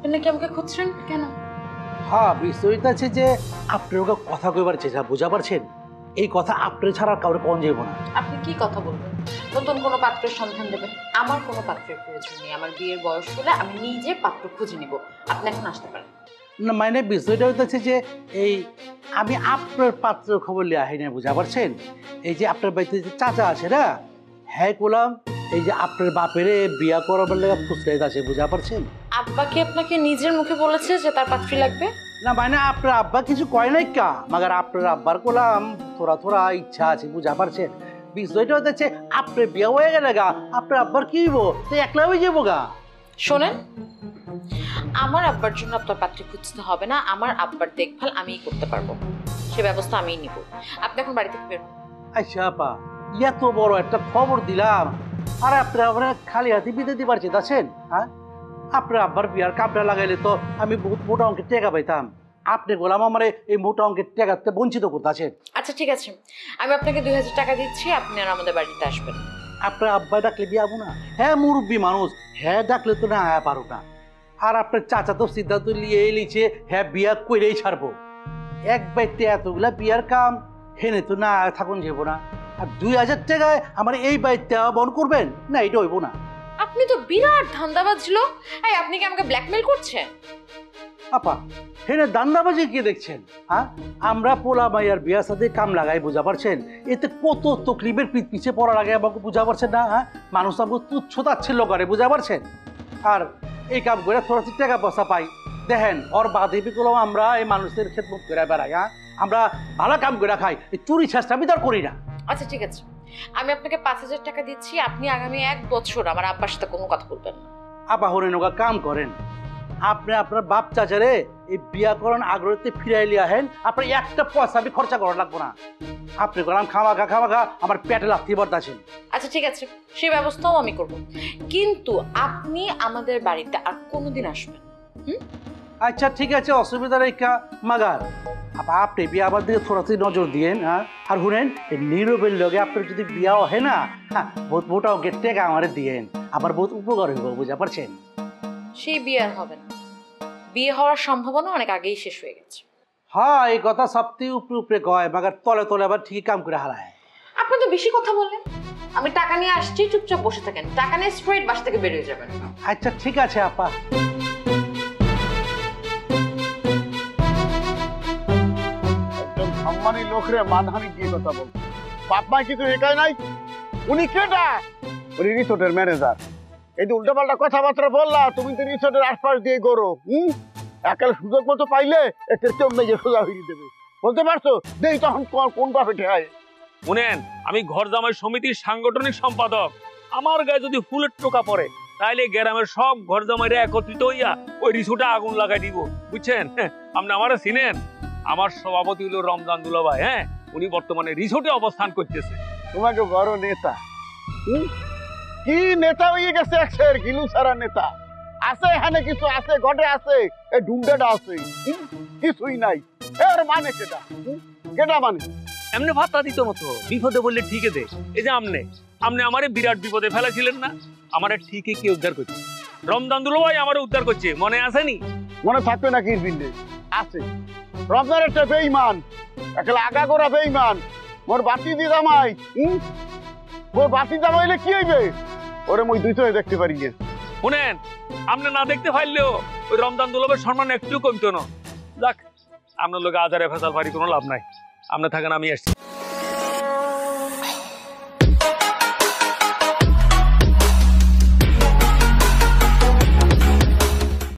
আপনি নাকি আমাকে খুঁজছেন কেন? হ্যাঁ, বিষয়টা আছে যে আপনি ওকে কথা কইবার চেষ্টা বুঝা পারছেন, এই কথা আপনি ছাড়া কাউরে কোন যাইব না। আপনি কি কথা বলবেন? নতুন কোনো পাত্রের সন্ধান দেবেন? আমার কোনো পাত্রের প্রয়োজন নেই। আমার বিয়ের বয়স হলে আমি নিজে পাত্র খুঁজে নিব। আপনি এখন আসতে পারেন। না মানে বিষয়টা হইতেছে যে এই আমি আপনার পাত্রের খবর লিয়ে আহি না, বুঝা পারছেন? এই যে আপনার বাড়িতে যে চাচা আছে না, হ্যাঁ কোলাম এই যে আপনার বাপেরে বিয়া করাবার লেগে ফুসলাইত আছে, বুঝা পারছেন? আব্বা কি আপনাকে নিজের মুখে বলেছে যে তার পাত্রী লাগবে? না মানে আপনার আব্বা কিছু কয় নাই কা, মাগার আপনার আব্বার কোলাম থোড়া থোড়া ইচ্ছা আছে, বুঝা পারছেন? বিষয়টা হচ্ছে আপনার বিয়া হয়ে গেলে গা আপনার আব্বার কি হইব, তো একলা হয়ে যাবো গা। শোনেন, আমার আব্বার জন্য আপনার পাত্রী খুঁজতে হবে না। আমার আব্বার দেখভাল আমিই করতে পারবো, সে ব্যবস্থা আমিই নিব। আপনি এখন বাড়ি থেকে বের হন। আচ্ছা আপা, এত বড় একটা খবর দিলাম আর আপনার আমরা খালি হাতে বিদে দিবার চেয়েছেন? হ্যাঁ, আপনার আব্বার বিয়ার কাপড়া লাগাইলে তো আমি বহুত মোটা অঙ্কের টাকা পাইতাম, আপনি বললাম আমার এই মোটা অঙ্কের টাকাতে বঞ্চিত করতেছেন। আচ্ছা ঠিক আছে, আমি আপনাকে 2000 টাকা দিচ্ছি, আপনি আর আমাদের বাড়িতে আসবেন। আপনার আব্বা ডাকলে বিয়াবো না? হ্যাঁ মুরব্বী মানুষ, হ্যাঁ ডাকলে তো না আয়া পারো না। আর আপনার চাচা তো সিদ্ধান্ত নিয়ে লিছে হ্যাঁ বিয়া কইরেই ছাড়বো। এক বাইতে এতগুলা বিয়ার কাম হেনে তো না থাকুন যাব না। আর 2000 টাকায় আমার এই বাইতে বন করবেন না, এটা হইব না। আপনি তো বিরাট ধান্দাবাজ ছিল। এই আপনি কি আমাকে ব্ল্যাকমেল করছেন? আপা হেনে দান্দাবাজি কি দেখছেন? হ্যাঁ, আমরা পোলা মাইয়ার বিয়া সাথে কাম লাগাই, বুঝা পারছেন? এতে কত তকলিফের পিছে পড়ার আগে আমাকে বুঝা পারছেন না? হ্যাঁ, মানুষ আমাকে তুচ্ছ তাচ্ছিল্য করে, বুঝা পারছেন? আর এই কাম করে থোড়া টাকা পয়সা পাই, দেখেন ওর বাদে বিকল আমরা এই মানুষের খেদমত করে বেড়াই। হ্যাঁ, আমরা ভালো কাম করে খাই, এই চুরি চেষ্টা আমি তো আর করি না। আচ্ছা ঠিক আছে, আমি আপনাকে 5000 টাকা দিচ্ছি, আপনি আগামী 1 বছর আমার আব্বার সাথে কোনো কথা বলবেন না। আপা হরে নৌকা কাম করেন, আপনি আপনার বাপ চাচারে এই বিয়া করার আগ্রহতে ফিরাই লিয়ে আহেন, আপনার একটা পয়সা আমি খরচা করা লাগবো না। আপনি গেলাম খামাখা আমার পেটে লাগতে বর্তাছেন। আচ্ছা ঠিক আছে, সেই ব্যবস্থাও আমি করব, কিন্তু আপনি আমাদের বাড়িতে আর কোনোদিন আসবেন না। আচ্ছা ঠিক আছে, অসুবিধা রেখা মাগার আপা আপনি বিয়া আবার দিকে থোড়া নজর দিয়েন। হ্যাঁ, আর শুনেন এই নীরবের লগে আপনার যদি বিয়া হয় না, হ্যাঁ বহুত মোটা অঙ্কের টাকা আমারে দিয়েন, আবার বহুত উপকার হইব, বুঝা পারছেন? সেই বিয়ে আর হবে না, বিয়ে হওয়ার সম্ভাবনা অনেক আগেই শেষ হয়ে গেছে। হ্যাঁ, এই কথা সবটি উপরে উপরে কয়, মাগার তলে তলে আবার ঠিকই কাম করে হারায়। আপনি তো বেশি কথা বললেন। আমি টাকা নিয়ে আসছি, চুপচাপ বসে থাকেন, টাকা নিয়ে স্ট্রেট বাসা থেকে বেরিয়ে যাবেন। আচ্ছা ঠিক আছে আপা। একজন সম্মানী লোকরে মানহানি দিয়ে কথা বলছে, বাপ মা কিন্তু একাই নাই। উনি কেটা? উনি রিসোর্টের ম্যানেজার। এই যে উল্টাপাল্টা কথাবার্তা বললা, তুমি তো রিসোর্টের আশপাশ দিয়ে করো। একাল সুযোগ মতো পাইলে এতে কেউ মেয়ে সোজা হয়ে দেবে, বলতে পারছো? দেই তখন কোন বাপে ঠেহায়। শুনেন, আমি ঘর জামাই সমিতির সাংগঠনিক সম্পাদক। আমার গায়ে যদি ফুলের টোকা পড়ে তাইলে গ্রামের সব ঘর জামাইরা একত্রিত হইয়া ওই রিসোর্টে আগুন লাগাই দিব, বুঝছেন? আপনি আমারে চিনেন? আমার সভাপতি হলো রমজান দুলাভাই। হ্যাঁ, উনি বর্তমানে রিসোর্টে অবস্থান করতেছে। তোমাকে বড় নেতা, কি নেতা হয়ে গেছে? একশের গিলু সারা নেতা আছে এখানে, কিছু আছে ঘটে আছে, এই ডুন্ডাটা আছে, কিছুই নাই। এর মানে কেটা? কেটা মানে এমনি ভাতা দিত মতো বিপদে বললে ঠিকই দে। এই যে আমনে আমারে বিরাট বিপদে ফেলেছিলেন না, আমারে ঠিকই কি উদ্ধার করছে। রমজান দুলাভাই আমারে উদ্ধার করছে, মনে আসেনি? মনে থাকবে না? কি বিন্দে আছে? রমজানের একটা বেঈমান, একলা আগা করা বেঈমান। মোর বাতি দি জামাই, মোর বাতি জামাইলে কি হইবে? ওরে মই দুইটো দেখতে পারি না। শুনেন, আপনি না দেখতে পাইলেও ওই রমজান দুলাভাইয়ের সম্মান একটু কমতো না। যাক, আপনার লোক আজারে ফেসাল পারি কোনো লাভ নাই। আপনি থাকেন, আমি আসছি।